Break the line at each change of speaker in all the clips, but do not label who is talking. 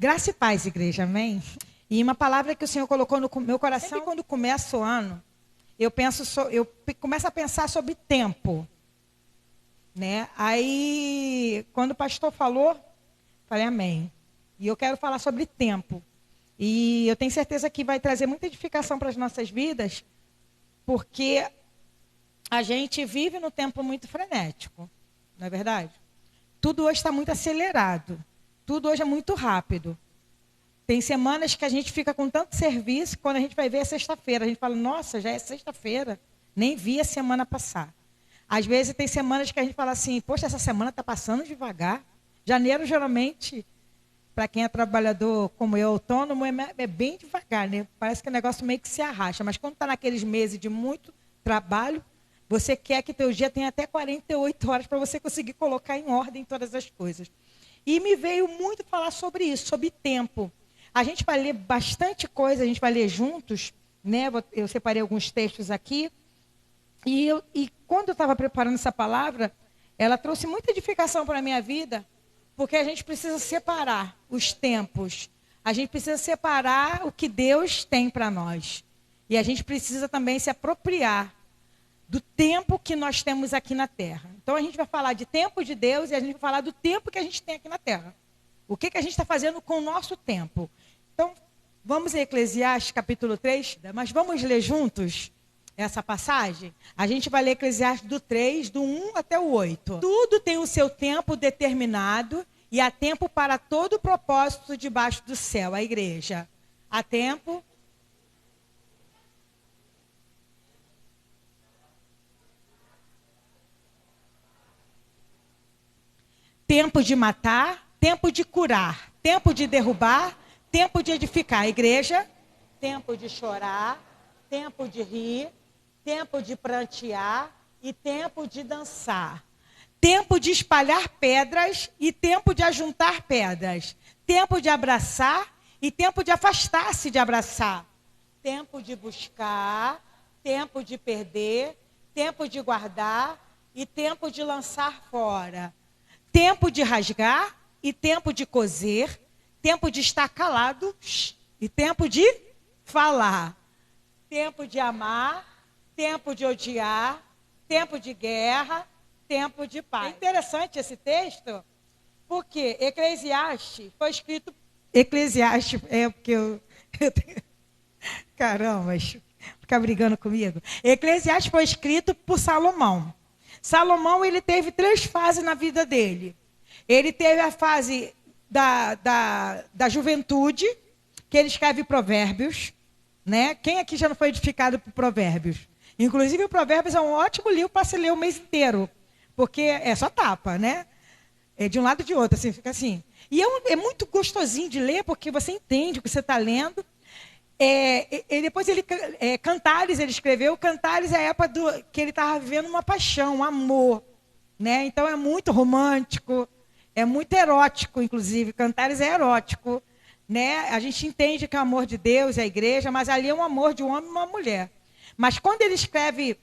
Graça e paz, igreja, amém? E uma palavra que o Senhor colocou no meu coração, sempre quando começa o ano, eu começo a pensar sobre tempo, né? Aí, quando o pastor falou, falei amém. E eu quero falar sobre tempo. E eu tenho certeza que vai trazer muita edificação para as nossas vidas, porque a gente vive num tempo muito frenético, não é verdade? Tudo hoje está muito acelerado. Tudo hoje é muito rápido. Tem semanas que a gente fica com tanto serviço, quando a gente vai ver é sexta-feira. A gente fala, nossa, já é sexta-feira. Nem vi a semana passar. Às vezes tem semanas que a gente fala assim, poxa, essa semana está passando devagar. Janeiro, geralmente, para quem é trabalhador como eu, autônomo, é bem devagar, né? Parece que o negócio meio que se arrasta. Mas quando está naqueles meses de muito trabalho, você quer que teu dia tenha até 48 horas para você conseguir colocar em ordem todas as coisas. E me veio muito falar sobre isso, sobre tempo. A gente vai ler bastante coisa, a gente vai ler juntos, né? Eu separei alguns textos aqui. E quando eu estava preparando essa palavra, ela trouxe muita edificação para a minha vida, porque a gente precisa separar os tempos. A gente precisa separar o que Deus tem para nós. E a gente precisa também se apropriar do tempo que nós temos aqui na Terra. Então a gente vai falar de tempo de Deus e a gente vai falar do tempo que a gente tem aqui na Terra. O que a gente está fazendo com o nosso tempo. Então, vamos em Eclesiastes capítulo 3, mas vamos ler juntos essa passagem? A gente vai ler Eclesiastes do 3, do 1 até o 8. Tudo tem o seu tempo determinado e há tempo para todo propósito debaixo do céu. A igreja. Há tempo. Tempo de matar, tempo de curar, tempo de derrubar, tempo de edificar. A igreja, tempo de chorar, tempo de rir, tempo de prantear e tempo de dançar. Tempo de espalhar pedras e tempo de ajuntar pedras. Tempo de abraçar e tempo de afastar-se de abraçar. Tempo de buscar, tempo de perder, tempo de guardar e tempo de lançar fora. Tempo de rasgar e tempo de coser, tempo de estar calado e tempo de falar. Tempo de amar, tempo de odiar, tempo de guerra, tempo de paz. É interessante esse texto, porque Eclesiastes foi escrito... Eclesiastes, porque eu caramba, ficar brigando comigo. Eclesiastes foi escrito por Salomão. Salomão, ele teve 3 fases na vida dele. Ele teve a fase da juventude, que ele escreve Provérbios, né? Quem aqui já não foi edificado por Provérbios? Inclusive, o Provérbios é um ótimo livro para se ler o mês inteiro, porque é só tapa, né? É de um lado e de outro, assim, fica assim. E é muito gostosinho de ler, porque você entende o que você está lendo. Depois Cantares, ele escreveu. Cantares é a época que ele estava vivendo uma paixão, um amor, né? Então é muito romântico, é muito erótico, inclusive. Cantares é erótico, né? A gente entende que é o amor de Deus, é a igreja, mas ali é um amor de um homem e uma mulher. Mas quando ele escreve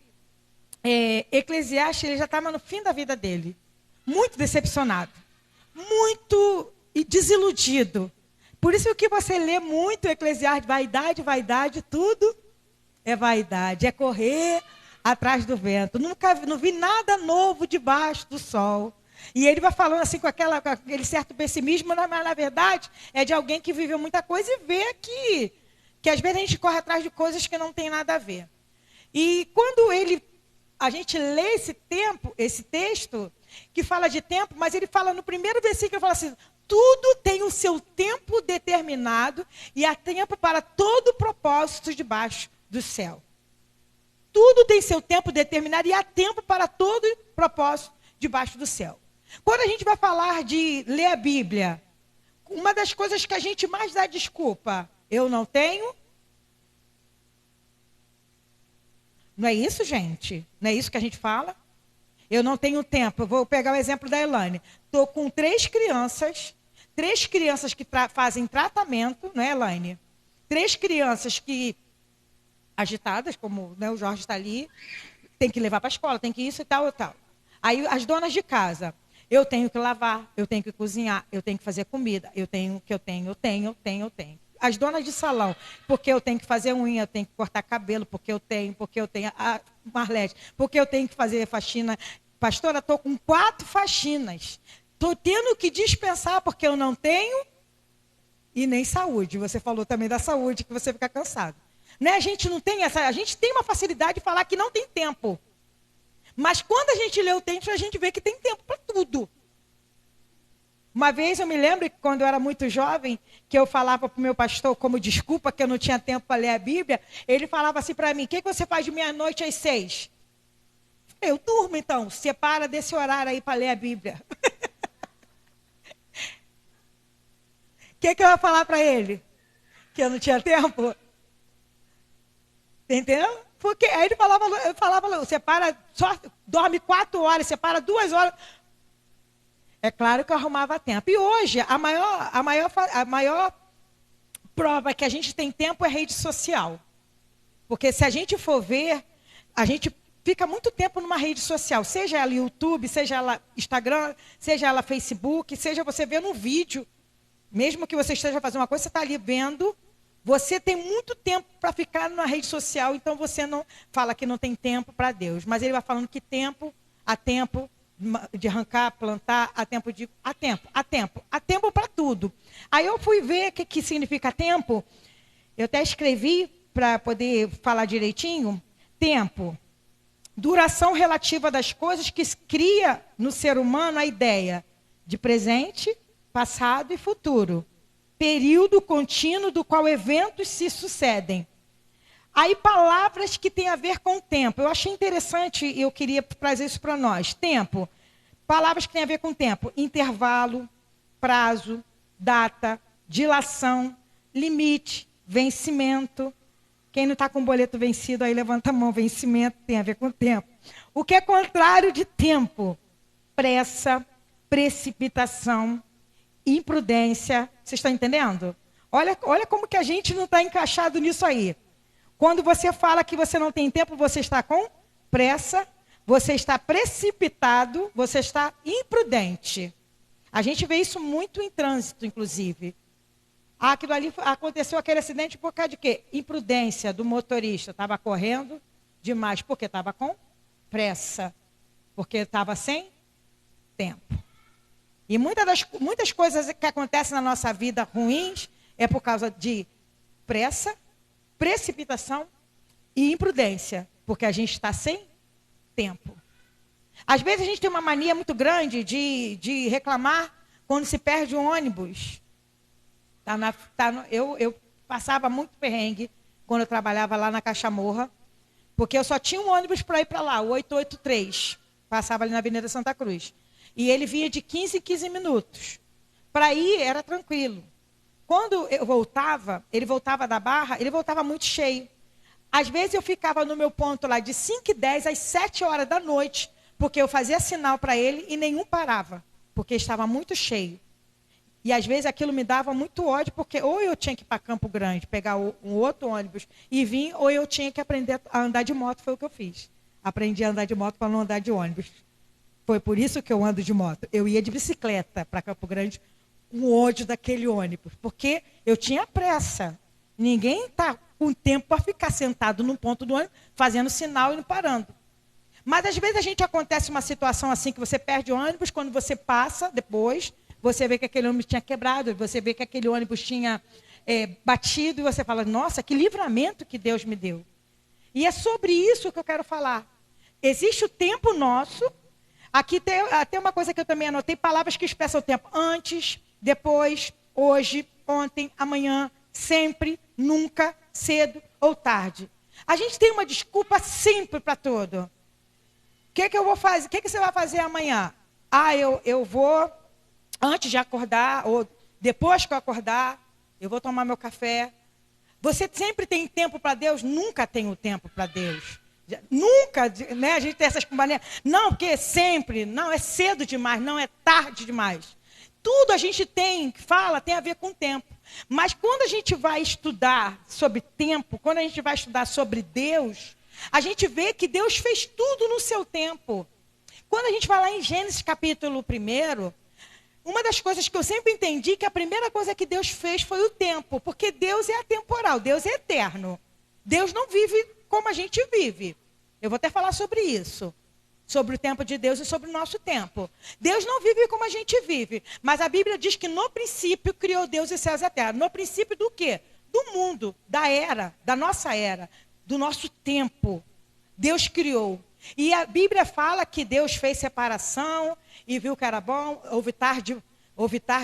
Eclesiastes, ele já estava no fim da vida dele, muito decepcionado, muito desiludido. Por isso que você lê muito Eclesiastes, vaidade, vaidade, tudo é vaidade, é correr atrás do vento. Não vi nada novo debaixo do sol. E ele vai falando assim com aquele certo pessimismo, mas na verdade é de alguém que viveu muita coisa e vê que às vezes a gente corre atrás de coisas que não tem nada a ver. E quando a gente lê esse texto, que fala de tempo, mas ele fala no primeiro versículo, ele fala assim: tudo tem o seu tempo determinado e há tempo para todo propósito debaixo do céu. Tudo tem seu tempo determinado e há tempo para todo propósito debaixo do céu. Quando a gente vai falar de ler a Bíblia, uma das coisas que a gente mais dá desculpa, eu não tenho. Não é isso, gente? Não é isso que a gente fala? Eu não tenho tempo. Eu vou pegar o exemplo da Elaine. Estou com 3 crianças que fazem tratamento, não é, Elaine? 3 crianças que agitadas, como, né, o Jorge está ali, tem que levar para a escola, tem que isso e tal e tal. Aí as donas de casa. Eu tenho que lavar, eu tenho que cozinhar, eu tenho que fazer comida, eu tenho. As donas de salão, porque eu tenho que fazer unha, eu tenho que cortar cabelo, porque eu tenho. A Marlete, porque eu tenho que fazer faxina. Pastora, estou com 4 faxinas. Estou tendo que dispensar porque eu não tenho e nem saúde. Você falou também da saúde, que você fica cansado. Né? A gente não tem essa, a gente tem uma facilidade de falar que não tem tempo. Mas quando a gente lê o texto, a gente vê que tem tempo para tudo. Uma vez eu me lembro que quando eu era muito jovem, que eu falava para o meu pastor, como desculpa que eu não tinha tempo para ler a Bíblia, ele falava assim para mim, o que você faz de meia-noite às 6? Eu durmo então, separa desse horário aí para ler a Bíblia. O que eu ia falar para ele? Que eu não tinha tempo? Entendeu? Porque aí ele falava, separa, só dorme 4 horas, separa 2 horas. É claro que eu arrumava tempo. E hoje, a maior prova que a gente tem tempo é rede social. Porque se a gente for ver, a gente fica muito tempo numa rede social. Seja ela YouTube, seja ela Instagram, seja ela Facebook, seja você vendo um vídeo. Mesmo que você esteja fazendo uma coisa, você está ali vendo. Você tem muito tempo para ficar na rede social, então você não fala que não tem tempo para Deus. Mas ele vai falando que há tempo de arrancar, plantar, há tempo para tudo. Aí eu fui ver o que significa tempo. Eu até escrevi para poder falar direitinho. Tempo, duração relativa das coisas que cria no ser humano a ideia de presente, passado e futuro. Período contínuo do qual eventos se sucedem. Aí palavras que têm a ver com o tempo. Eu achei interessante e eu queria trazer isso para nós. Tempo. Palavras que têm a ver com tempo. Intervalo, prazo, data, dilação, limite, vencimento. Quem não está com o boleto vencido, aí levanta a mão. Vencimento tem a ver com tempo. O que é contrário de tempo? Pressa, precipitação, imprudência. Vocês estão entendendo? Olha como que a gente não está encaixado nisso aí. Quando você fala que você não tem tempo, você está com pressa, você está precipitado, você está imprudente. A gente vê isso muito em trânsito, inclusive. Aquilo ali aconteceu aquele acidente por causa de quê? Imprudência do motorista. Estava correndo demais porque estava com pressa. Porque estava sem tempo. E muitas coisas que acontecem na nossa vida ruins é por causa de pressa, precipitação e imprudência. Porque a gente está sem tempo. Às vezes a gente tem uma mania muito grande de reclamar quando se perde um ônibus. Eu passava muito perrengue quando eu trabalhava lá na Cachamorra, porque eu só tinha um ônibus para ir para lá, o 883. Passava ali na Avenida Santa Cruz. E ele vinha de 15 em 15 minutos. Para ir era tranquilo. Quando eu voltava, ele voltava da Barra, ele voltava muito cheio. Às vezes eu ficava no meu ponto lá de 5h10 às 7 horas da noite, porque eu fazia sinal para ele e nenhum parava, porque estava muito cheio. E às vezes aquilo me dava muito ódio, porque ou eu tinha que ir para Campo Grande, pegar um outro ônibus e vir, ou eu tinha que aprender a andar de moto, foi o que eu fiz. Aprendi a andar de moto para não andar de ônibus. Foi por isso que eu ando de moto. Eu ia de bicicleta para Campo Grande, com ódio daquele ônibus, porque eu tinha pressa. Ninguém está com tempo para ficar sentado num ponto do ônibus, fazendo sinal e não parando. Mas às vezes acontece uma situação assim, que você perde o ônibus, quando você passa depois, você vê que aquele ônibus tinha quebrado, você vê que aquele ônibus tinha batido, e você fala, nossa, que livramento que Deus me deu. E é sobre isso que eu quero falar. Existe o tempo nosso. Aqui tem até uma coisa que eu também anotei, palavras que expressam o tempo. Antes, depois, hoje, ontem, amanhã, sempre, nunca, cedo ou tarde. A gente tem uma desculpa sempre para tudo. O que eu vou fazer? O que você vai fazer amanhã? Eu vou, antes de acordar, ou depois que eu acordar, eu vou tomar meu café. Você sempre tem tempo para Deus? Nunca tenho tempo para Deus. Nunca, né? A gente tem essas maneiras. Não, porque sempre. Não, é cedo demais. Não, é tarde demais. Tudo a gente tem a ver com tempo. Mas quando a gente vai estudar sobre tempo, quando a gente vai estudar sobre Deus, a gente vê que Deus fez tudo no seu tempo. Quando a gente vai lá em Gênesis capítulo 1, uma das coisas que eu sempre entendi que a primeira coisa que Deus fez foi o tempo, porque Deus é atemporal, Deus é eterno. Deus não vive como a gente vive. Eu vou até falar sobre isso, sobre o tempo de Deus e sobre o nosso tempo. Deus não vive como a gente vive, mas a Bíblia diz que no princípio criou Deus os céus e a terra. No princípio do quê? Do mundo, da era, da nossa era, do nosso tempo. Deus criou. E a Bíblia fala que Deus fez separação e viu que era bom. Houve tarde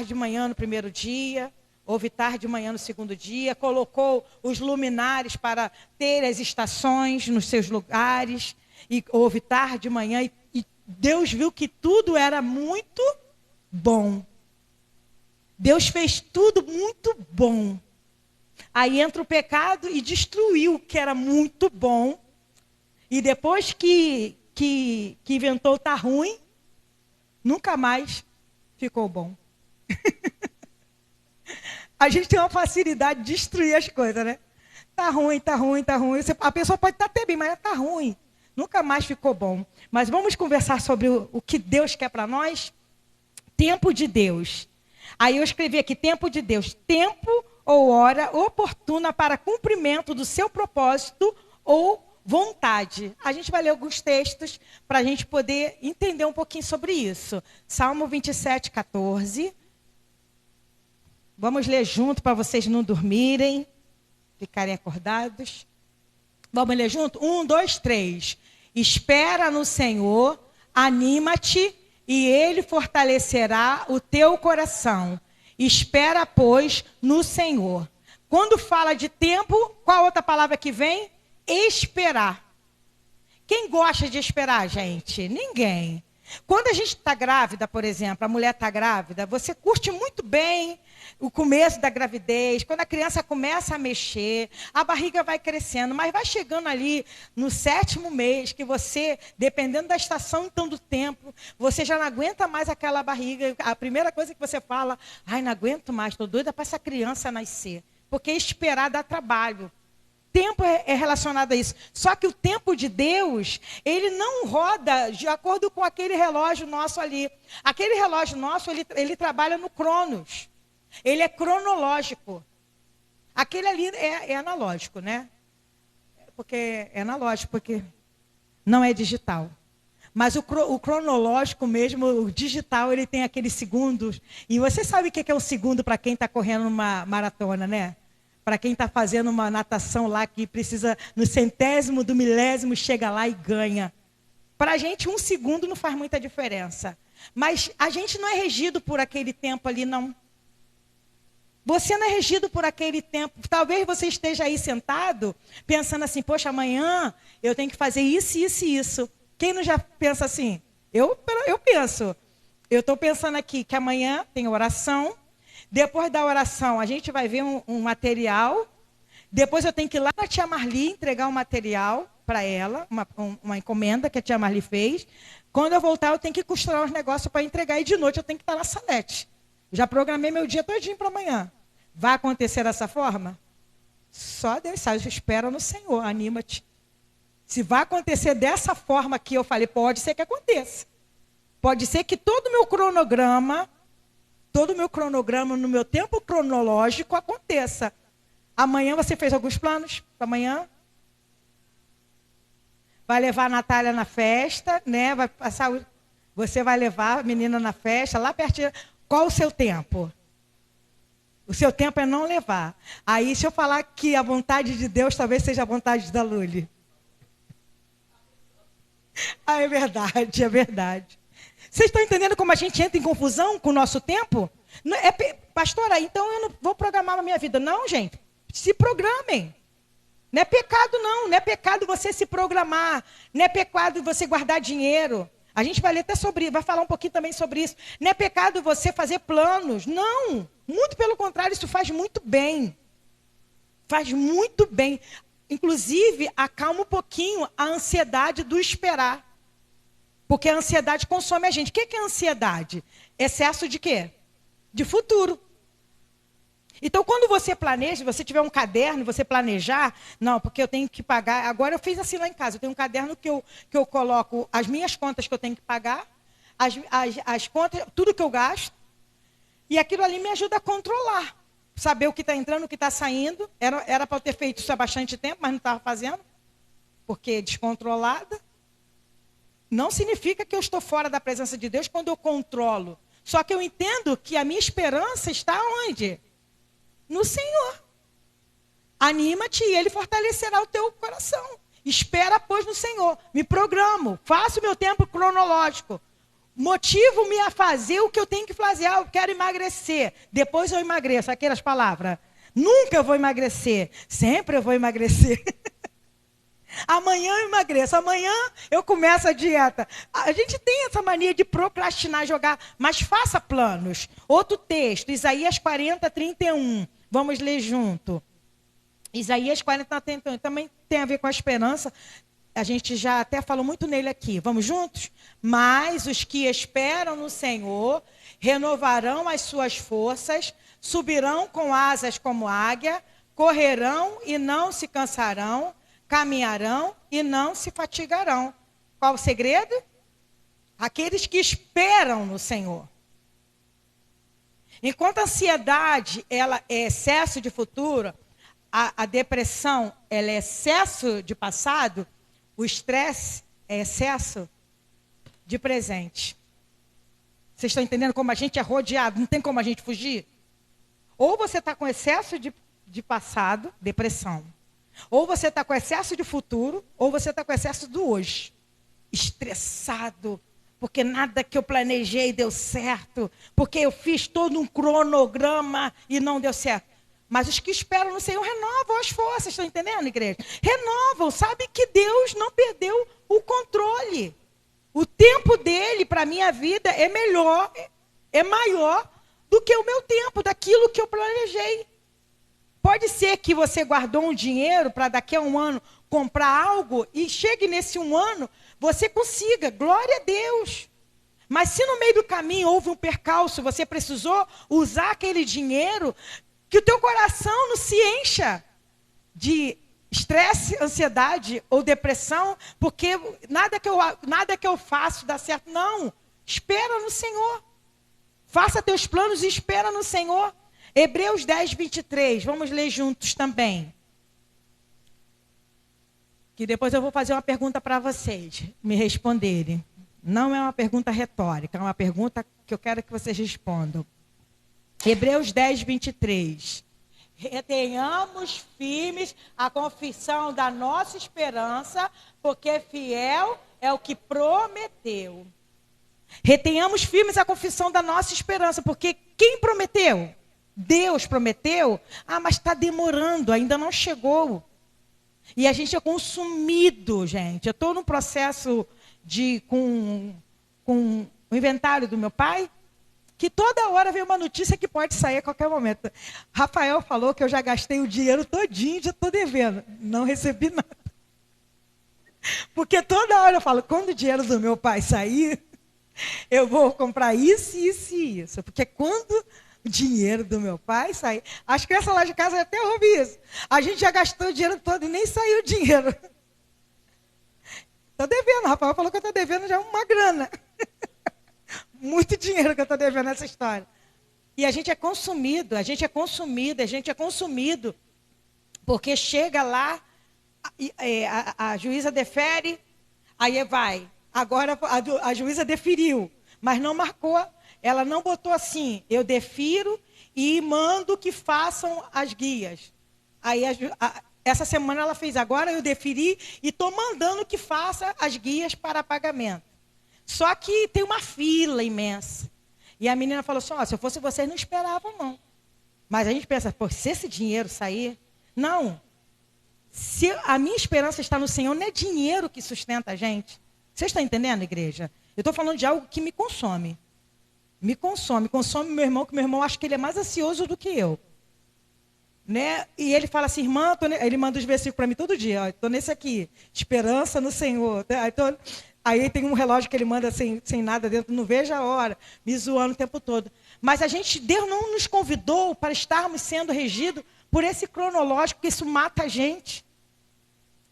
de manhã no primeiro dia, houve tarde de manhã no segundo dia. Colocou os luminares para ter as estações nos seus lugares. E houve tarde de manhã e Deus viu que tudo era muito bom. Deus fez tudo muito bom. Aí entra o pecado e destruiu o que era muito bom. E depois que inventou tá ruim, nunca mais ficou bom. A gente tem uma facilidade de destruir as coisas, né? Tá ruim, tá ruim, tá ruim. A pessoa pode estar até bem, mas tá ruim. Nunca mais ficou bom. Mas vamos conversar sobre o que Deus quer para nós? Tempo de Deus. Aí eu escrevi aqui, tempo de Deus. Tempo ou hora oportuna para cumprimento do seu propósito ou vontade. A gente vai ler alguns textos para a gente poder entender um pouquinho sobre isso. Salmo 27, 14. Vamos ler junto para vocês não dormirem, ficarem acordados. Vamos ler junto? 1, 2, 3. Espera no Senhor, anima-te e Ele fortalecerá o teu coração. Espera, pois, no Senhor. Quando fala de tempo, qual outra palavra que vem? Esperar. Quem gosta de esperar, gente? Ninguém. Quando a gente está grávida, por exemplo, a mulher está grávida, você curte muito bem o começo da gravidez, quando a criança começa a mexer, a barriga vai crescendo, mas vai chegando ali no 7º mês, que você, dependendo da estação então do tempo, você já não aguenta mais aquela barriga. A primeira coisa que você fala, ai, não aguento mais, estou doida para essa criança nascer. Porque esperar dá trabalho. Tempo é relacionado a isso. Só que o tempo de Deus, ele não roda de acordo com aquele relógio nosso ali. Aquele relógio nosso, ele trabalha no cronos. Ele é cronológico. Aquele ali é analógico, né? Porque é analógico, porque não é digital. Mas o cronológico mesmo, o digital, ele tem aqueles segundos. E você sabe o que é um segundo para quem está correndo uma maratona, né? Para quem está fazendo uma natação lá, que precisa, no 100º do milésimo, chega lá e ganha. Para a gente, 1 segundo não faz muita diferença. Mas a gente não é regido por aquele tempo ali, não. Você não é regido por aquele tempo. Talvez você esteja aí sentado, pensando assim, poxa, amanhã eu tenho que fazer isso, isso e isso. Quem não já pensa assim? Eu penso. Eu estou pensando aqui que amanhã tem oração. Depois da oração, a gente vai ver um material. Depois eu tenho que ir lá na tia Marli entregar um material para ela, uma encomenda que a tia Marli fez. Quando eu voltar, eu tenho que costurar os negócios para entregar. E de noite eu tenho que estar na salete. Já programei meu dia todinho para amanhã. Vai acontecer dessa forma? Só Deus sabe. Espera no Senhor, anima-te. Se vai acontecer dessa forma que eu falei, pode ser que aconteça. Pode ser que todo o meu cronograma no meu tempo cronológico aconteça. Amanhã você fez alguns planos para amanhã? Vai levar a Natália na festa, né? Vai passar, você vai levar a menina na festa, lá pertinho. Qual o seu tempo? O seu tempo é não levar. Aí, se eu falar que a vontade de Deus talvez seja a vontade da Luli. Ah, é verdade, é verdade. Vocês estão entendendo como a gente entra em confusão com o nosso tempo? Pastora, então eu não vou programar a minha vida. Não, gente. Se programem. Não é pecado, não. Não é pecado você se programar. Não é pecado você guardar dinheiro. A gente vai ler até sobre, vai falar um pouquinho também sobre isso. Não é pecado você fazer planos. Não. Muito pelo contrário, isso faz muito bem. Faz muito bem. Inclusive, acalma um pouquinho a ansiedade do esperar. Porque a ansiedade consome a gente. O que é ansiedade? Excesso de quê? De futuro. Então, quando você planeja, você tiver um caderno, você planejar, não, porque eu tenho que pagar. Agora eu fiz assim lá em casa, eu tenho um caderno que eu coloco as minhas contas que eu tenho que pagar, as contas, tudo que eu gasto, e aquilo ali me ajuda a controlar. Saber o que está entrando, o que está saindo. Era para eu ter feito isso há bastante tempo, mas não estava fazendo, porque descontrolada. Não significa que eu estou fora da presença de Deus quando eu controlo. Só que eu entendo que a minha esperança está onde? No Senhor. Anima-te e Ele fortalecerá o teu coração. Espera, pois, no Senhor. Me programo, faço o meu tempo cronológico. Motivo-me a fazer o que eu tenho que fazer. Eu quero emagrecer. Depois eu emagreço. Aquelas palavras. Nunca eu vou emagrecer. Sempre eu vou emagrecer. Amanhã eu emagreço, amanhã eu começo a dieta. A gente tem essa mania de procrastinar, jogar, mas faça planos. Outro texto, Isaías 40, 31. Vamos ler junto. Isaías 40, 31. Também tem a ver com a esperança. A gente já até falou muito nele aqui. Vamos juntos? Mas os que esperam no Senhor renovarão as suas forças, subirão com asas como águia, correrão e não se cansarão, caminharão e não se fatigarão. Qual o segredo? Aqueles que esperam no Senhor. Enquanto a ansiedade ela é excesso de futuro, a depressão ela é excesso de passado, o estresse é excesso de presente. Vocês estão entendendo como a gente é rodeado? Não tem como a gente fugir? Ou você está com excesso de passado, depressão. Ou você está com excesso de futuro, ou você está com excesso do hoje. Estressado, porque nada que eu planejei deu certo, porque eu fiz todo um cronograma e não deu certo. Mas os que esperam no Senhor renovam as forças, estão entendendo, igreja? Renovam, sabem que Deus não perdeu o controle. O tempo dele para a minha vida é melhor, é maior do que o meu tempo, daquilo que eu planejei. Pode ser que você guardou um dinheiro para daqui a um ano comprar algo e chegue nesse um ano, você consiga, glória a Deus. Mas se no meio do caminho houve um percalço, você precisou usar aquele dinheiro, que o teu coração não se encha de estresse, ansiedade ou depressão, porque nada que eu faço dá certo. Não, espera no Senhor. Faça teus planos e espera no Senhor. Hebreus 10, 23, vamos ler juntos também. Que depois eu vou fazer uma pergunta para vocês me responderem. Não é uma pergunta retórica, é uma pergunta que eu quero que vocês respondam. Hebreus 10, 23. Retenhamos firmes a confissão da nossa esperança, porque fiel é o que prometeu. Retenhamos firmes a confissão da nossa esperança, porque quem prometeu? Deus prometeu, mas está demorando, ainda não chegou. E a gente é consumido, gente. Eu estou num processo com o inventário do meu pai, que toda hora vem uma notícia que pode sair a qualquer momento. Rafael falou que eu já gastei o dinheiro todinho, já estou devendo. Não recebi nada. Porque toda hora eu falo, quando o dinheiro do meu pai sair, eu vou comprar isso, isso e isso. Porque quando o dinheiro do meu pai sair... As crianças lá de casa até ouvem isso. A gente já gastou o dinheiro todo e nem saiu o dinheiro. Estou devendo. O Rafael falou que eu estou devendo já uma grana. Muito dinheiro que eu estou devendo nessa história. E a gente é consumido, porque chega lá, a juíza defere, aí vai. Agora a juíza deferiu, mas não marcou, ela não botou assim, eu defiro e mando que façam as guias. Aí essa semana ela fez, agora eu deferi e estou mandando que faça as guias para pagamento. Só que tem uma fila imensa. E a menina falou assim, se eu fosse vocês, não esperavam, não. Mas a gente pensa, se esse dinheiro sair... Não. Se a minha esperança está no Senhor, não é dinheiro que sustenta a gente. Vocês estão entendendo, igreja? Eu estou falando de algo que me consome. Consome meu irmão, que meu irmão acha que ele é mais ansioso do que eu. Né? E ele fala assim, irmã, ele manda os versículos para mim todo dia. Estou nesse aqui, esperança no Senhor. Aí tem um relógio que ele manda sem nada dentro, não vejo a hora, me zoando o tempo todo. Mas Deus não nos convidou para estarmos sendo regidos por esse cronológico, porque isso mata a gente.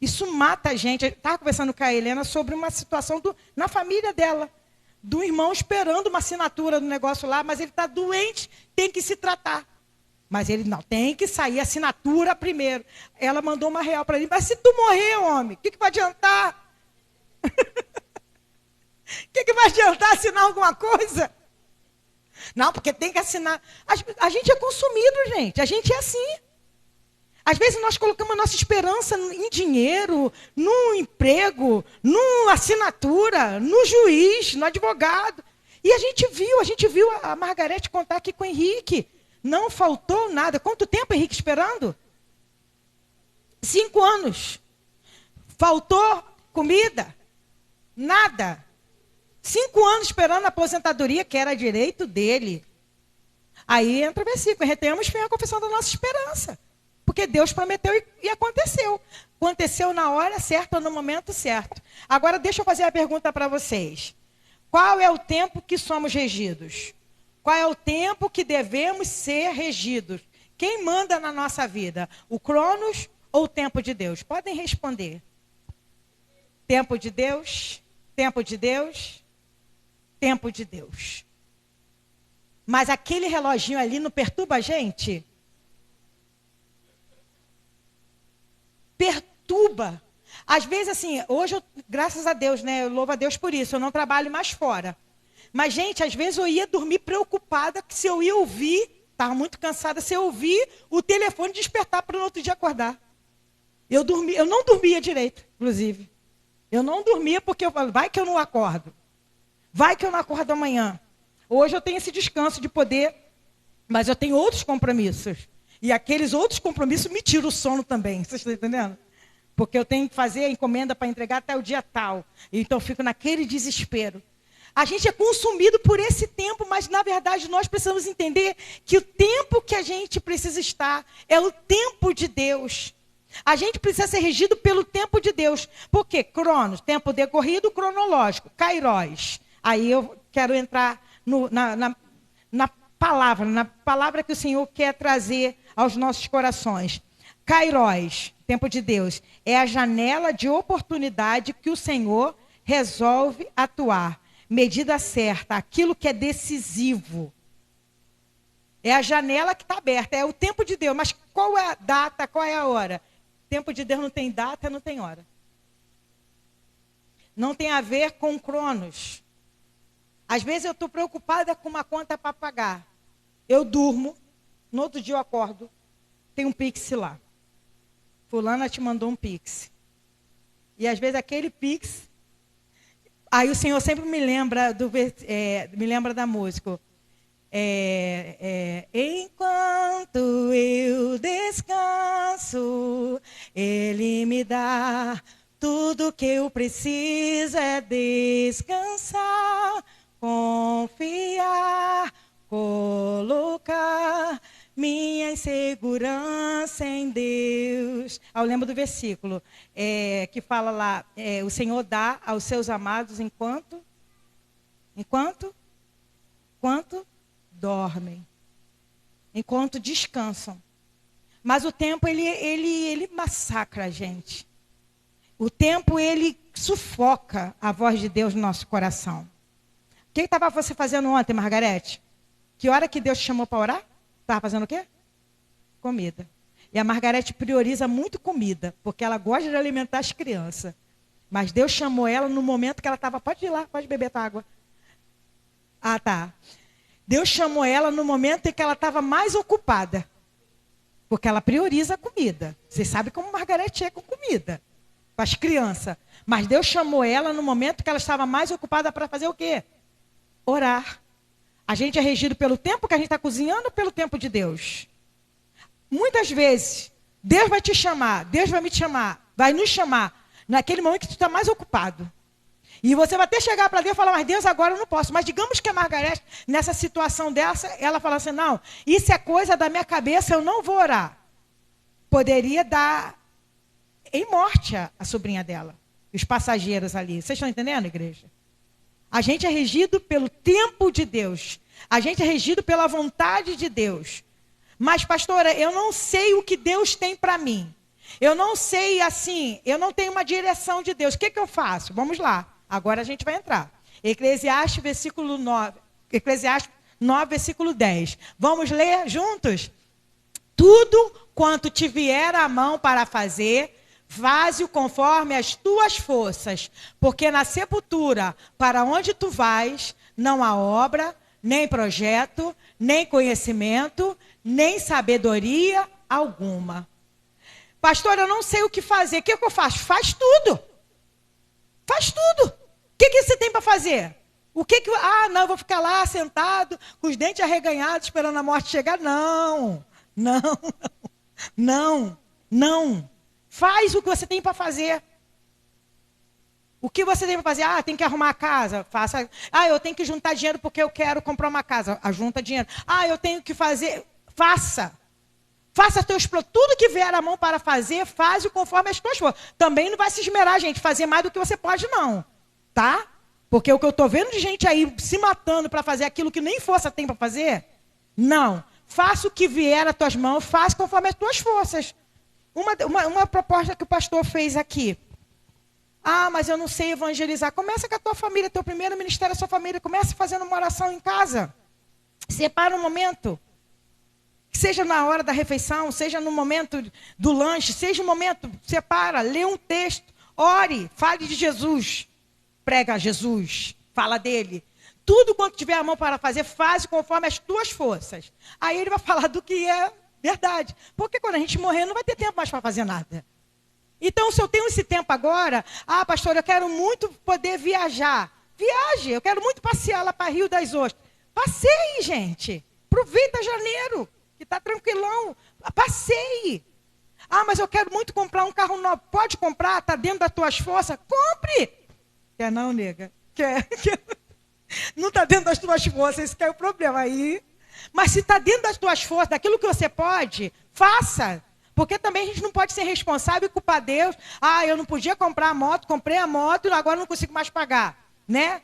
Isso mata a gente. Eu estava conversando com a Helena sobre uma situação na família dela. Do irmão esperando uma assinatura do negócio lá, mas ele está doente, tem que se tratar. Mas ele não, tem que sair a assinatura primeiro. Ela mandou R$1 para ele, mas se tu morrer, homem, o que vai adiantar? O que vai adiantar assinar alguma coisa? Não, porque tem que assinar. A gente é consumido, gente. A gente é assim. Às vezes nós colocamos a nossa esperança em dinheiro, no emprego, numa assinatura, no juiz, no advogado. E a gente viu a Margarete contar aqui com o Henrique. Não faltou nada. Quanto tempo, Henrique, esperando? 5 anos. Faltou comida? Nada. 5 anos esperando a aposentadoria, que era direito dele. Aí entra o versículo, retemos firme a confissão da nossa esperança. Porque Deus prometeu e aconteceu. Aconteceu na hora certa, no momento certo. Agora deixa eu fazer a pergunta para vocês. Qual é o tempo que somos regidos? Qual é o tempo que devemos ser regidos? Quem manda na nossa vida? O Cronos ou o tempo de Deus? Podem responder. Tempo de Deus? Tempo de Deus? Tempo de Deus. Mas aquele reloginho ali não perturba a gente? Perturba. Às vezes, assim, hoje, graças a Deus, né? Eu louvo a Deus por isso, eu não trabalho mais fora. Mas, gente, às vezes eu ia dormir preocupada que se eu ia ouvir, estava muito cansada, se eu ouvir o telefone despertar para no outro dia acordar. Eu não dormia direito, inclusive. Eu não dormia porque eu falava, vai que eu não acordo. Vai que eu não acordo amanhã. Hoje eu tenho esse descanso de poder, mas eu tenho outros compromissos. E aqueles outros compromissos me tiram o sono também. Vocês estão entendendo? Porque eu tenho que fazer a encomenda para entregar até o dia tal. Então eu fico naquele desespero. A gente é consumido por esse tempo, mas na verdade nós precisamos entender que o tempo que a gente precisa estar é o tempo de Deus. A gente precisa ser regido pelo tempo de Deus. Por quê? Cronos, tempo decorrido, cronológico. Kairos. Aí eu quero entrar na palavra que o Senhor quer trazer aos nossos corações. Kairos, tempo de Deus, é a janela de oportunidade que o Senhor resolve atuar. Medida certa, aquilo que é decisivo. É a janela que está aberta, é o tempo de Deus. Mas qual é a data, qual é a hora? Tempo de Deus não tem data, não tem hora. Não tem a ver com Cronos. Às vezes eu estou preocupada com uma conta para pagar. Eu durmo, no outro dia eu acordo, tem um Pix lá. Fulana te mandou um Pix. E às vezes aquele Pix... Aí o Senhor sempre me lembra da música. Enquanto eu descanso, Ele me dá tudo que eu preciso é descansar, confiar, colocar minha insegurança em Deus. Eu lembro do versículo que fala lá, o Senhor dá aos seus amados enquanto dormem, enquanto descansam. Mas o tempo, ele massacra a gente. O tempo, ele sufoca a voz de Deus no nosso coração. O que estava você fazendo ontem, Margarete? Que hora que Deus te chamou para orar? Estava fazendo o quê? Comida. E a Margarete prioriza muito comida, porque ela gosta de alimentar as crianças. Mas Deus chamou ela no momento que ela estava... Pode ir lá, pode beber tua água. Ah, tá. Deus chamou ela no momento em que ela estava mais ocupada. Porque ela prioriza a comida. Vocês sabem como Margarete é com comida. Com as crianças. Mas Deus chamou ela no momento que ela estava mais ocupada para fazer o quê? Orar. A gente é regido pelo tempo que a gente está cozinhando ou pelo tempo de Deus? Muitas vezes, Deus vai te chamar, Deus vai me chamar, vai nos chamar, naquele momento que tu está mais ocupado. E você vai até chegar para Deus e falar, mas Deus, agora eu não posso. Mas digamos que a Margarete, nessa situação dessa, ela fala assim, não, isso é coisa da minha cabeça, eu não vou orar. Poderia dar em morte a sobrinha dela, os passageiros ali. Vocês estão entendendo, igreja? A gente é regido pelo tempo de Deus. A gente é regido pela vontade de Deus. Mas, pastora, eu não sei o que Deus tem para mim. Eu não sei assim, eu não tenho uma direção de Deus. O que eu faço? Vamos lá. Agora a gente vai entrar. Eclesiastes, versículo 9. Eclesiastes 9, versículo 10. Vamos ler juntos? Tudo quanto te vier à mão para fazer, faze-o conforme as tuas forças, porque na sepultura, para onde tu vais, não há obra, nem projeto, nem conhecimento, nem sabedoria alguma. Pastor, eu não sei o que fazer. O que eu faço? Faz tudo. Faz tudo. O que você tem para fazer? Não, eu vou ficar lá sentado, com os dentes arreganhados, esperando a morte chegar. Não. Faz o que você tem para fazer. O que você tem para fazer? Tem que arrumar a casa. Faça. Eu tenho que juntar dinheiro porque eu quero comprar uma casa. Junta dinheiro. Eu tenho que fazer. Faça. Faça teus planos. Tudo que vier à mão para fazer, faz-o conforme as tuas forças. Também não vai se esmerar, gente, fazer mais do que você pode, não. Tá? Porque o que eu estou vendo de gente aí se matando para fazer aquilo que nem força tem para fazer, não. Faça o que vier às tuas mãos, faça conforme as tuas forças. Uma proposta que o pastor fez aqui. Mas eu não sei evangelizar. Começa com a tua família, teu primeiro ministério é a sua família. Começa fazendo uma oração em casa. Separa um momento. Seja na hora da refeição, seja no momento do lanche, seja um momento, separa, lê um texto, ore, fale de Jesus. Prega Jesus, fala dele. Tudo quanto tiver a mão para fazer, faz conforme as tuas forças. Aí ele vai falar do que é verdade. Porque quando a gente morrer, não vai ter tempo mais para fazer nada. Então, se eu tenho esse tempo agora, pastor, eu quero muito poder viajar. Viaje, eu quero muito passear lá para Rio das Ostras. Passeie, gente. Aproveita janeiro, que está tranquilão. Passeie. Mas eu quero muito comprar um carro novo. Pode comprar, está dentro das tuas forças. Compre. Quer não, nega? Quer. Não está dentro das tuas forças, esse que é o problema aí. Mas se está dentro das tuas forças, daquilo que você pode, faça. Porque também a gente não pode ser responsável e culpar Deus. Eu não podia comprar a moto, comprei a moto e agora não consigo mais pagar. Né?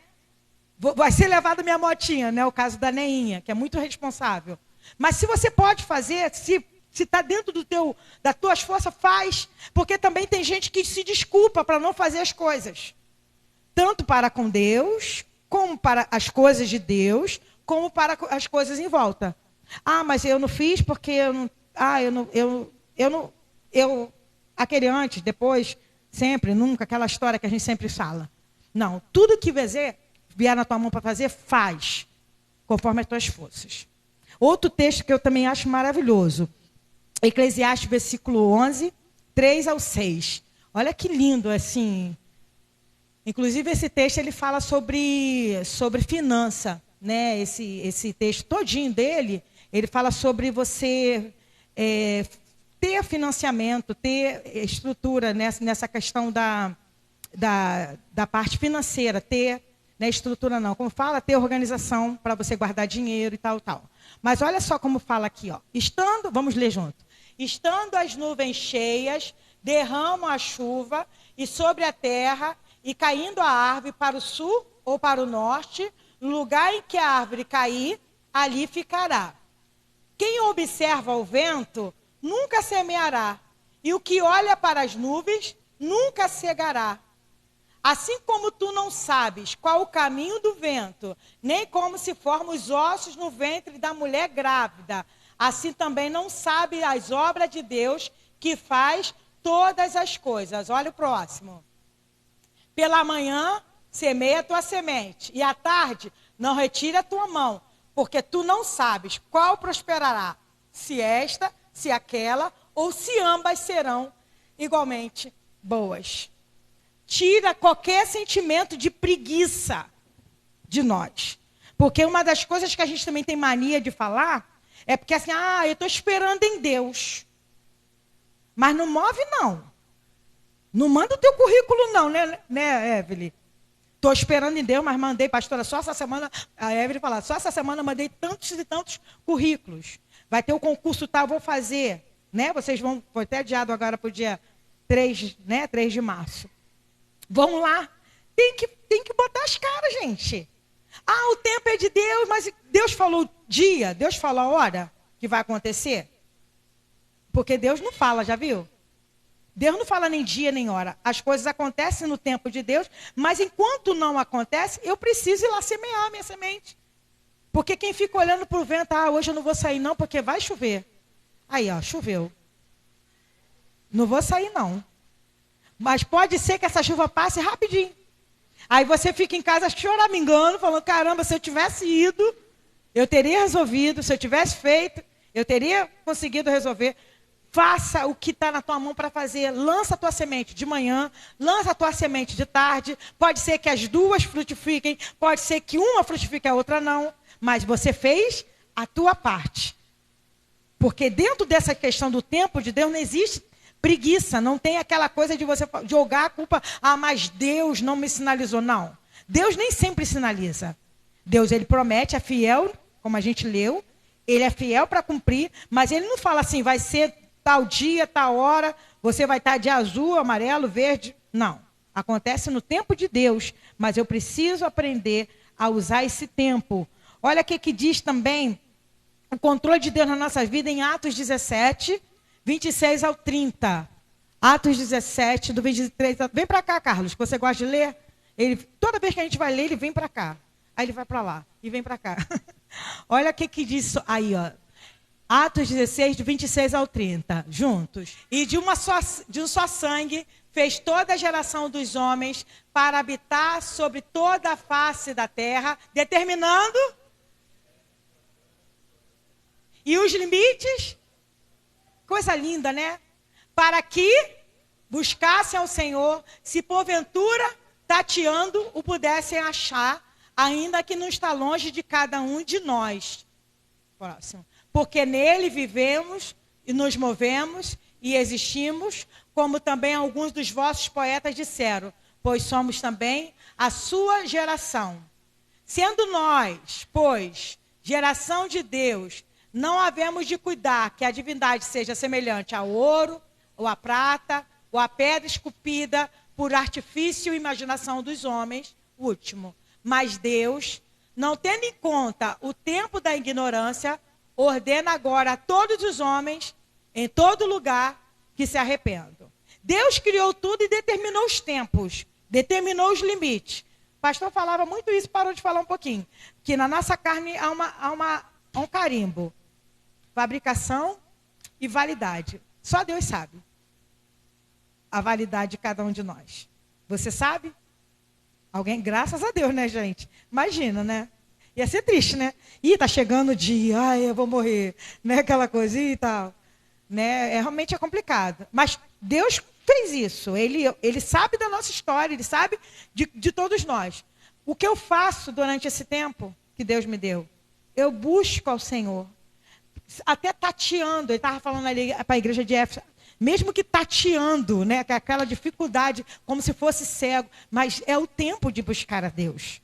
Vai ser levada minha motinha, né? O caso da Neinha, que é muito responsável. Mas se você pode fazer, se está dentro das tuas forças, faz. Porque também tem gente que se desculpa para não fazer as coisas. Tanto para com Deus, como para as coisas de Deus, como para as coisas em volta. Mas eu não fiz porque eu não... aquele antes, depois, sempre, nunca, aquela história que a gente sempre fala. Não, tudo que vier na tua mão para fazer, faz, conforme as tuas forças. Outro texto que eu também acho maravilhoso. Eclesiastes, versículo 11, 3 ao 6. Olha que lindo, assim. Inclusive, esse texto, ele fala sobre finança, né? Esse texto todinho dele, ele fala sobre você ter financiamento, ter estrutura nessa questão da parte financeira, estrutura não, como fala, ter organização para você guardar dinheiro e tal. Mas olha só como fala aqui, ó. Vamos ler junto. Estando as nuvens cheias, derramam a chuva e sobre a terra, e caindo a árvore para o sul ou para o norte, no lugar em que a árvore cair, ali ficará. Quem observa o vento, nunca semeará, e o que olha para as nuvens, nunca cegará. Assim como tu não sabes qual o caminho do vento, nem como se formam os ossos no ventre da mulher grávida, assim também não sabe as obras de Deus, que faz todas as coisas. Olha o próximo. Pela manhã, semeia a tua semente, e à tarde, não retire a tua mão, porque tu não sabes qual prosperará, se esta, se aquela, ou se ambas serão igualmente boas. Tira qualquer sentimento de preguiça de nós. Porque uma das coisas que a gente também tem mania de falar, é porque assim, eu estou esperando em Deus. Mas não move, não. Não manda o teu currículo, não, né, Evelyn? Estou esperando em Deus, mas mandei, pastora, só essa semana, a Evelyn fala, só essa semana mandei tantos e tantos currículos. Vai ter o concurso tal, vou fazer. Né? Vocês vão, foi até adiado agora para o dia 3, né, 3 de março. Vamos lá. tem que botar as caras, gente. Ah, o tempo é de Deus, mas Deus falou o dia, Deus falou a hora que vai acontecer. Porque Deus não fala, já viu? Deus não fala nem dia nem hora. As coisas acontecem no tempo de Deus, mas enquanto não acontece, eu preciso ir lá semear a minha semente. Porque quem fica olhando para o vento, hoje eu não vou sair não, porque vai chover. Aí, ó, choveu. Não vou sair não. Mas pode ser que essa chuva passe rapidinho. Aí você fica em casa choramingando, falando, caramba, se eu tivesse ido, eu teria resolvido. Se eu tivesse feito, eu teria conseguido resolver. Faça o que está na tua mão para fazer. Lança a tua semente de manhã, lança a tua semente de tarde. Pode ser que as duas frutifiquem, pode ser que uma frutifique e a outra não. Mas você fez a tua parte. Porque dentro dessa questão do tempo de Deus não existe preguiça. Não tem aquela coisa de você jogar a culpa. Mas Deus não me sinalizou. Não. Deus nem sempre sinaliza. Deus, ele promete, é fiel, como a gente leu. Ele é fiel para cumprir. Mas ele não fala assim, vai ser tal dia, tal hora, você vai estar de azul, amarelo, verde. Não. Acontece no tempo de Deus. Mas eu preciso aprender a usar esse tempo. Olha o que diz também o controle de Deus na nossa vida em Atos 17, 26 ao 30. Atos 17, do 23. Vem para cá, Carlos, que você gosta de ler. Toda vez que a gente vai ler, ele vem para cá. Aí ele vai para lá e vem para cá. Olha o que diz aí, ó. Atos 16, do 26 ao 30. Juntos. E de um só sangue fez toda a geração dos homens para habitar sobre toda a face da terra, determinando... E os limites, coisa linda, né? Para que buscassem ao Senhor, se porventura, tateando, o pudessem achar, ainda que não está longe de cada um de nós. Próximo. Porque nele vivemos e nos movemos e existimos, como também alguns dos vossos poetas disseram, pois somos também a sua geração. Sendo nós, pois, geração de Deus, não havemos de cuidar que a divindade seja semelhante ao ouro, ou à prata, ou à pedra esculpida por artifício e imaginação dos homens. Último. Mas Deus, não tendo em conta o tempo da ignorância, ordena agora a todos os homens, em todo lugar, que se arrependam. Deus criou tudo e determinou os tempos, determinou os limites. O pastor falava muito isso, parou de falar um pouquinho. Que na nossa carne há um carimbo. Fabricação e validade. Só Deus sabe a validade de cada um de nós. Você sabe? Alguém? Graças a Deus, né, gente? Imagina, né? Ia ser triste, né? Ih, tá chegando o dia, eu vou morrer. Né? Aquela coisa e tal. Né? Realmente é complicado. Mas Deus fez isso. Ele sabe da nossa história, ele sabe de todos nós. O que eu faço durante esse tempo que Deus me deu? Eu busco ao Senhor. Até tateando, ele estava falando ali para a igreja de Éfeso, mesmo que tateando, né, com aquela dificuldade, como se fosse cego, mas é o tempo de buscar a Deus.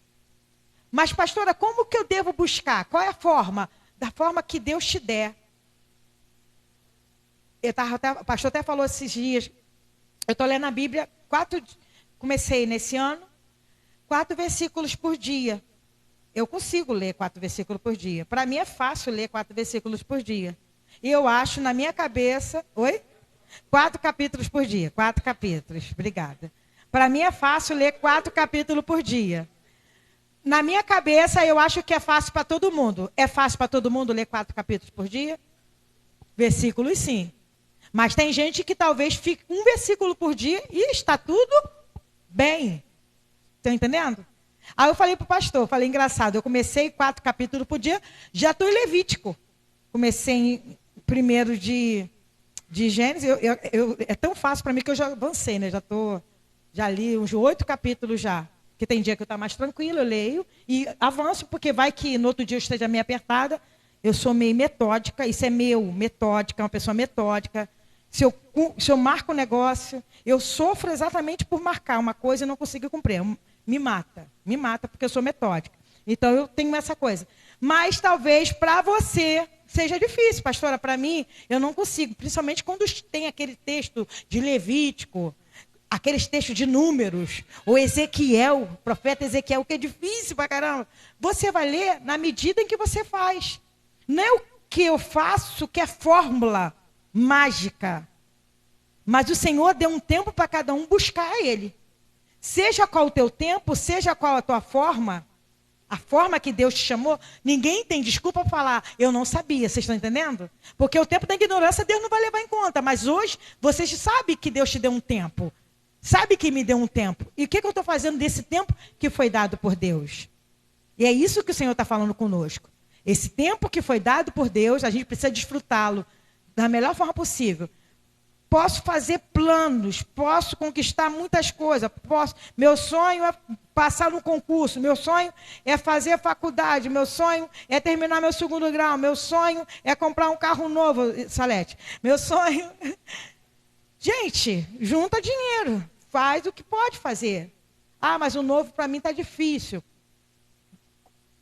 Mas, pastora, como que eu devo buscar? Qual é a forma? Da forma que Deus te der. O pastor até falou esses dias, eu estou lendo a Bíblia, comecei nesse ano, 4 versículos por dia. Eu consigo ler 4 versículos por dia. Para mim é fácil ler 4 versículos por dia. E eu acho na minha cabeça... Oi? 4 capítulos por dia. 4 capítulos. Obrigada. Para mim é fácil ler 4 capítulos por dia. Na minha cabeça eu acho que é fácil para todo mundo. É fácil para todo mundo ler 4 capítulos por dia? Versículos sim. Mas tem gente que talvez fique 1 versículo por dia e está tudo bem. Estão entendendo? Aí eu falei para o pastor, falei, engraçado, eu comecei 4 capítulos por dia, já estou em Levítico. Comecei em 1 de Gênesis, é tão fácil para mim que eu já avancei, né? Já li uns 8 capítulos já. Porque tem dia que eu estou mais tranquilo, eu leio e avanço, porque vai que no outro dia eu esteja meio apertada. Eu sou meio metódica, isso é metódica, uma pessoa metódica. Se eu marco um negócio, eu sofro exatamente por marcar uma coisa e não consigo cumprir. Me mata porque eu sou metódica. Então eu tenho essa coisa. Mas talvez para você seja difícil, pastora. Para mim, eu não consigo. Principalmente quando tem aquele texto de Levítico. aqueles textos de Números, ou Ezequiel, o profeta Ezequiel, que é difícil pra caramba. Você vai ler na medida em que você faz. Não é o que eu faço que é fórmula mágica. Mas o Senhor deu um tempo para cada um buscar Ele. Seja qual o teu tempo, seja qual a tua forma, a forma que Deus te chamou, ninguém tem desculpa para falar, eu não sabia, vocês estão entendendo? Porque o tempo da ignorância Deus não vai levar em conta, mas hoje vocês sabem que Deus te deu um tempo, sabe que me deu um tempo, e o que eu estou fazendo desse tempo que foi dado por Deus? E é isso que o Senhor está falando conosco, esse tempo que foi dado por Deus, a gente precisa desfrutá-lo da melhor forma possível. Posso fazer planos, posso conquistar muitas coisas, meu sonho é passar no concurso, meu sonho é fazer faculdade, meu sonho é terminar meu 2º grau, meu sonho é comprar um carro novo, Salete, meu sonho... Gente, junta dinheiro, faz o que pode fazer. Ah, mas o novo para mim está difícil.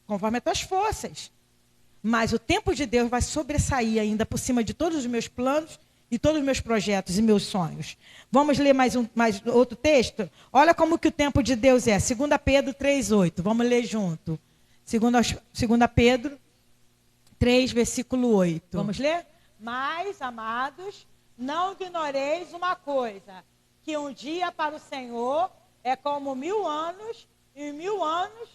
Conforme as tuas forças. Mas o tempo de Deus vai sobressair ainda por cima de todos os meus planos e todos os meus projetos e meus sonhos. Vamos ler mais outro texto? Olha como que o tempo de Deus é. 2 Pedro 3,8. Vamos ler junto. 2 Pedro 3, versículo 8. Vamos ler? Mas, amados, não ignoreis uma coisa, que um dia para o Senhor é como 1000 anos, e 1000 anos...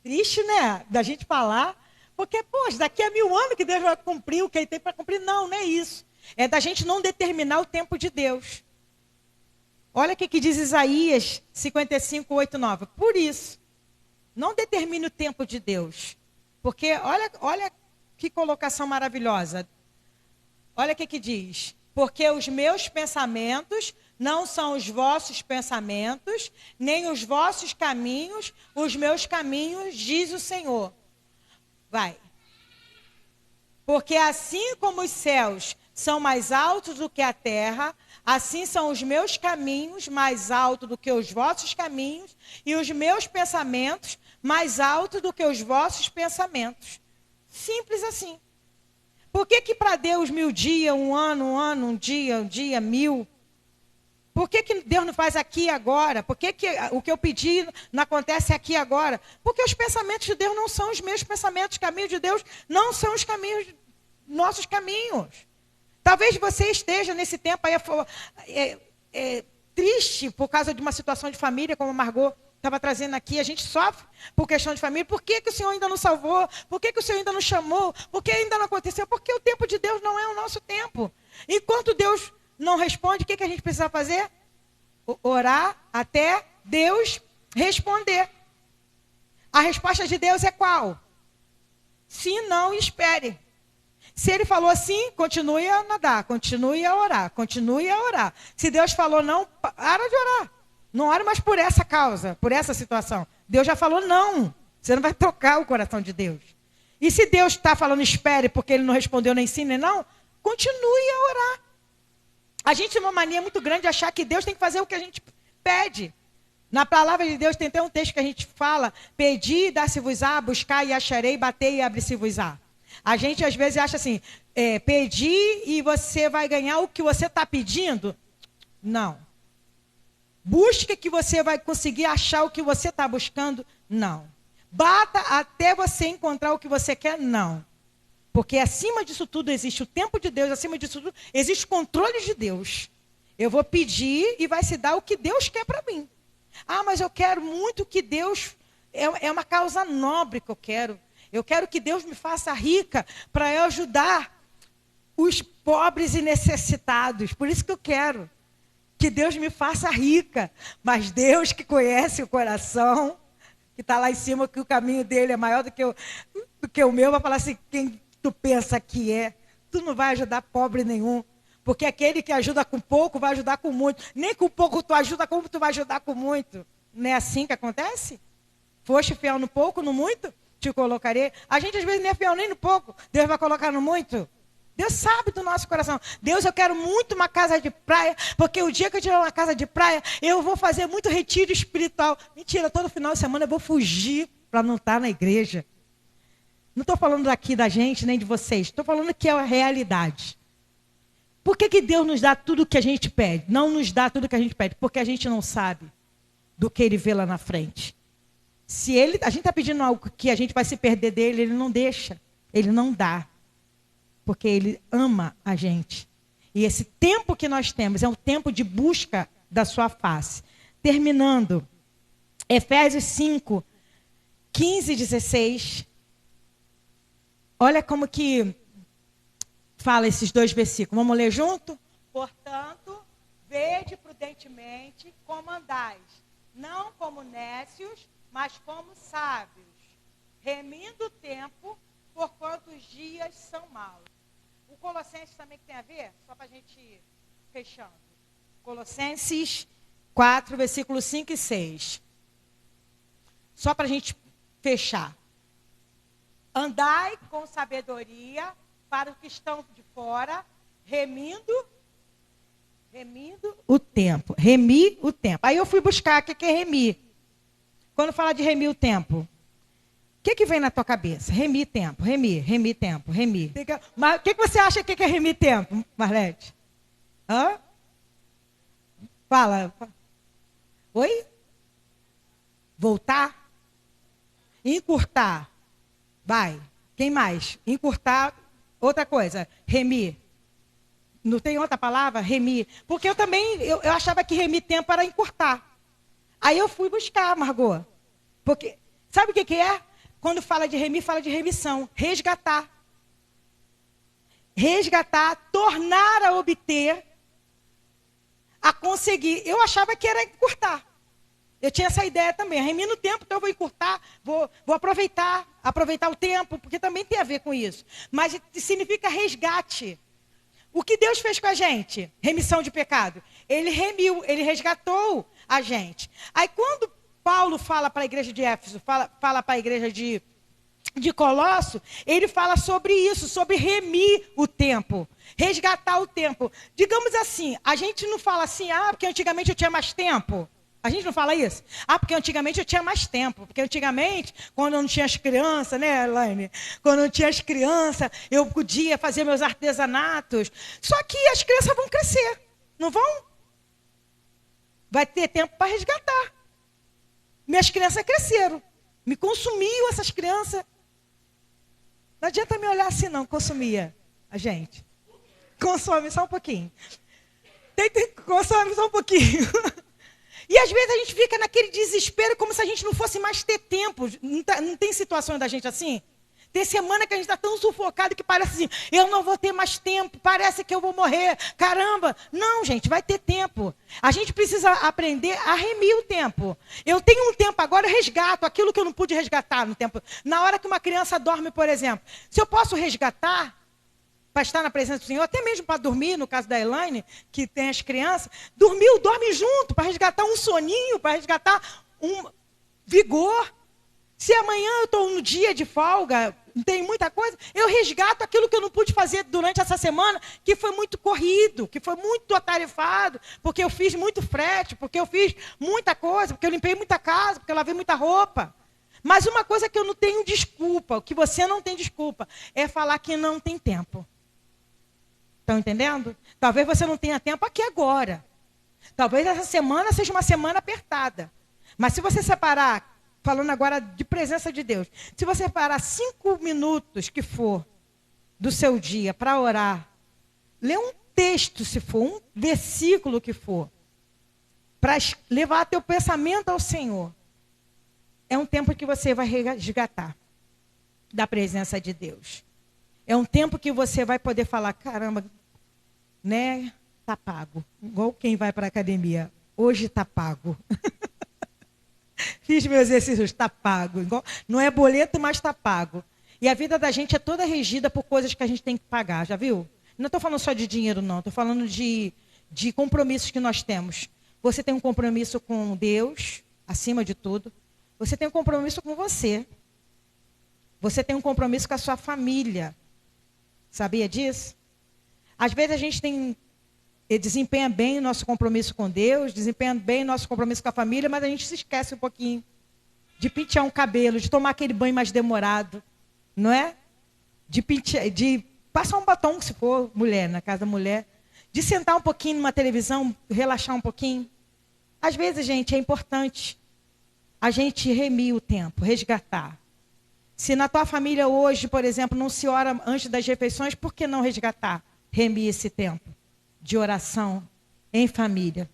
Triste, né? Da gente falar. Porque, poxa, daqui a 1000 anos que Deus vai cumprir o que Ele tem para cumprir. Não, não é isso. É da gente não determinar o tempo de Deus. Olha o que diz Isaías 55, 8, 9. Por isso, não determine o tempo de Deus. Porque, olha que colocação maravilhosa. Olha o que diz. Porque os meus pensamentos não são os vossos pensamentos, nem os vossos caminhos, os meus caminhos, diz o Senhor. Vai. Porque assim como os céus são mais altos do que a terra, assim são os meus caminhos mais altos do que os vossos caminhos, e os meus pensamentos mais altos do que os vossos pensamentos. Simples assim. Por que para Deus 1000 dias, um ano, um dia, 1000? Por que Deus não faz aqui e agora? Por que o que eu pedi não acontece aqui e agora? Porque os pensamentos de Deus não são os meus pensamentos, os caminhos de Deus não são os caminhos, nossos caminhos. Talvez você esteja nesse tempo aí triste por causa de uma situação de família, como a Margot estava trazendo aqui. A gente sofre por questão de família. Por que o Senhor ainda não salvou? Por que o Senhor ainda não chamou? Por que ainda não aconteceu? Porque o tempo de Deus não é o nosso tempo. Enquanto Deus não responde, o que a gente precisa fazer? Orar até Deus responder. A resposta de Deus é qual? Sim, não, espere. Se Ele falou sim, continue a nadar, continue a orar, continue a orar. Se Deus falou não, para de orar. Não ore mais por essa causa, por essa situação. Deus já falou não. Você não vai tocar o coração de Deus. E se Deus está falando espere porque Ele não respondeu nem sim nem não, continue a orar. A gente tem uma mania muito grande de achar que Deus tem que fazer o que a gente pede. Na palavra de Deus tem até um texto que a gente fala, pedi e dar-se-vos-á, buscar e acharei, bater e abre-se-vos-á. A gente às vezes acha assim, pedir e você vai ganhar o que você está pedindo. Não. Busque que você vai conseguir achar o que você está buscando. Não. Bata até você encontrar o que você quer. Não. Porque acima disso tudo existe o tempo de Deus, acima disso tudo existe o controle de Deus. Eu vou pedir e vai se dar o que Deus quer para mim. Ah, mas eu quero muito que Deus... É uma causa nobre que eu quero. Eu quero que Deus me faça rica para eu ajudar os pobres e necessitados. Por isso que eu quero que Deus me faça rica. Mas Deus que conhece o coração, que está lá em cima, que o caminho dele é maior do que o meu, vai falar assim, quem tu pensa que é? Tu não vai ajudar pobre nenhum. Porque aquele que ajuda com pouco vai ajudar com muito. Nem com pouco tu ajuda, como tu vai ajudar com muito. Não é assim que acontece? Foste fiel no pouco, no muito, te colocarei. A gente às vezes não é fiel nem no pouco. Deus vai colocar no muito. Deus sabe do nosso coração. Deus, eu quero muito uma casa de praia, porque o dia que eu tiver uma casa de praia, eu vou fazer muito retiro espiritual. Mentira, todo final de semana eu vou fugir para não estar na igreja. Não estou falando aqui da gente, nem de vocês. Estou falando que é a realidade. Por que Deus nos dá tudo o que a gente pede? Não nos dá tudo o que a gente pede, porque a gente não sabe do que Ele vê lá na frente. Se a gente está pedindo algo que a gente vai se perder dele, Ele não deixa, Ele não dá. Porque Ele ama a gente. E esse tempo que nós temos é um tempo de busca da sua face. Terminando, Efésios 5, 15 e 16. Olha como que fala esses dois versículos. Vamos ler junto? Portanto, vede prudentemente como andais, não como nécios, mas como sábios, remindo o tempo, porquanto os dias são maus. O Colossenses também que tem a ver, só para a gente ir fechando. Colossenses 4, versículos 5 e 6. Só para a gente fechar. Andai com sabedoria para os que estão de fora, remindo o tempo. Remir o tempo. Aí eu fui buscar o que é remir. Quando fala de remir o tempo, o que vem na tua cabeça? Remir tempo, remir tempo, remir. Mas o que você acha que é remir tempo, Marlete? Hã? Fala. Oi? Voltar? Encurtar. Vai. Quem mais? Encurtar. Outra coisa. Remir. Não tem outra palavra? Remir. Porque eu também, eu achava que remir tempo era encurtar. Aí eu fui buscar, Margot. Porque, sabe o que é? Quando fala de remir, fala de remissão. Resgatar. Resgatar, tornar a obter, a conseguir. Eu achava que era encurtar. Eu tinha essa ideia também. Remir no tempo, então eu vou encurtar, vou aproveitar o tempo, porque também tem a ver com isso. Mas significa resgate. O que Deus fez com a gente? Remissão de pecado. Ele remiu, ele resgatou a gente. Aí quando Paulo fala para a igreja de Éfeso, fala para a igreja de Colosso, ele fala sobre isso, sobre remir o tempo, resgatar o tempo. Digamos assim, a gente não fala assim, porque antigamente eu tinha mais tempo. A gente não fala isso? Porque antigamente eu tinha mais tempo. Porque antigamente, quando eu não tinha as crianças, né, Elaine? Quando eu não tinha as crianças, eu podia fazer meus artesanatos. Só que as crianças vão crescer, não vão? Vai ter tempo para resgatar. Minhas crianças cresceram. Me consumiam essas crianças. Não adianta me olhar assim, não. Consumia a gente. Consome só um pouquinho. Consome só um pouquinho. E às vezes a gente fica naquele desespero como se a gente não fosse mais ter tempo. Não tem situação da gente assim? Tem semana que a gente está tão sufocado que parece assim, eu não vou ter mais tempo, parece que eu vou morrer, caramba. Não, gente, vai ter tempo. A gente precisa aprender a remir o tempo. Eu tenho um tempo agora, eu resgato aquilo que eu não pude resgatar no tempo. Na hora que uma criança dorme, por exemplo. Se eu posso resgatar, para estar na presença do Senhor, até mesmo para dormir, no caso da Elaine, que tem as crianças, dorme junto, para resgatar um soninho, para resgatar um vigor. Se amanhã eu estou no dia de folga, não tem muita coisa, eu resgato aquilo que eu não pude fazer durante essa semana, que foi muito corrido, que foi muito atarefado, porque eu fiz muito frete, porque eu fiz muita coisa, porque eu limpei muita casa, porque eu lavei muita roupa. Mas uma coisa que eu não tenho desculpa, que você não tem desculpa, é falar que não tem tempo. Estão entendendo? Talvez você não tenha tempo aqui agora. Talvez essa semana seja uma semana apertada. Mas se você separar, falando agora de presença de Deus, se você separar 5 minutos que for do seu dia para orar, ler um texto se for, um versículo que for, para levar teu pensamento ao Senhor, é um tempo que você vai resgatar da presença de Deus. É um tempo que você vai poder falar, caramba, né? Tá pago. Igual quem vai para a academia. Hoje tá pago. Fiz meus exercícios, tá pago. Igual, não é boleto, mas tá pago. E a vida da gente é toda regida por coisas que a gente tem que pagar, já viu? Não estou falando só de dinheiro, não. Estou falando de compromissos que nós temos. Você tem um compromisso com Deus, acima de tudo. Você tem um compromisso com você. Você tem um compromisso com a sua família. Sabia disso? Às vezes a gente desempenha bem o nosso compromisso com Deus, desempenha bem o nosso compromisso com a família, mas a gente se esquece um pouquinho de pentear um cabelo, de tomar aquele banho mais demorado, não é? De passar um batom, se for mulher, na casa da mulher. de sentar um pouquinho numa televisão, relaxar um pouquinho. Às vezes, gente, é importante a gente remir o tempo, resgatar. Se na tua família hoje, por exemplo, não se ora antes das refeições, por que não resgatar? Remir esse tempo de oração em família,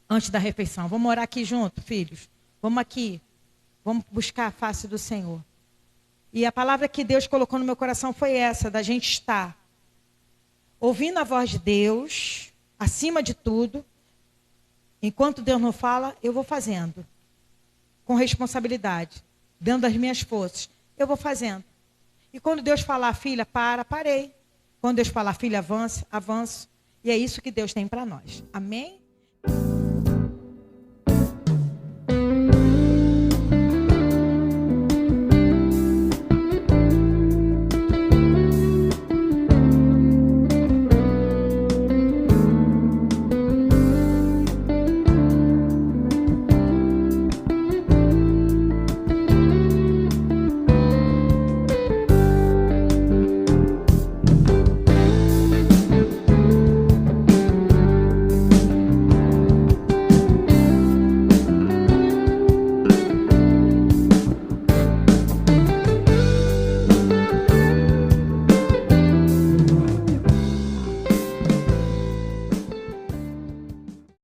antes da refeição. Vamos orar aqui junto, filhos? Vamos aqui. Vamos buscar a face do Senhor. E a palavra que Deus colocou no meu coração foi essa, da gente estar ouvindo a voz de Deus, acima de tudo. Enquanto Deus não fala, eu vou fazendo. Com responsabilidade. Dentro das minhas forças. Eu vou fazendo. E quando Deus falar, filha, parei. Quando Deus falar, filha, avança, avanço. E é isso que Deus tem para nós. Amém?